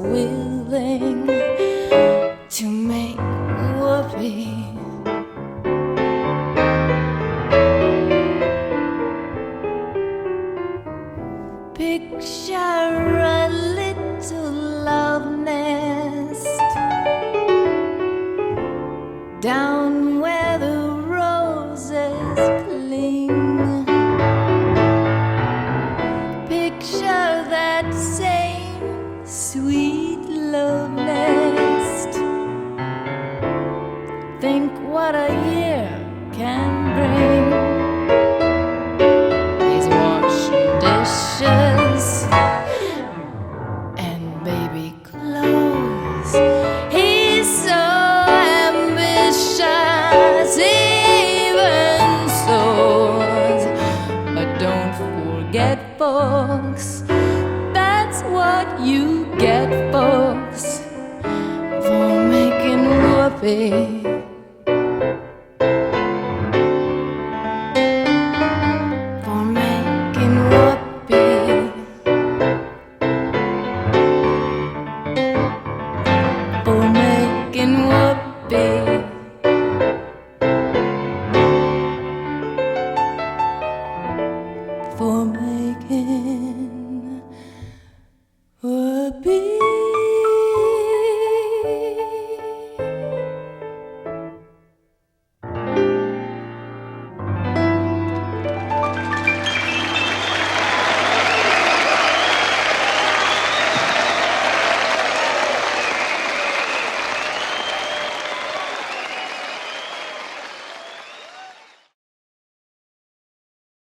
willing to make whoopee. Picture a little love nest down where the roses cling. Picture that same sweet love nest. Think what a year can bring. He's washing dishes and baby clothes. He's so ambitious, even so. But don't forget, folks, that's what you get, folks, for making whoopee. For making whoopee. For making whoopee. For making whoopee.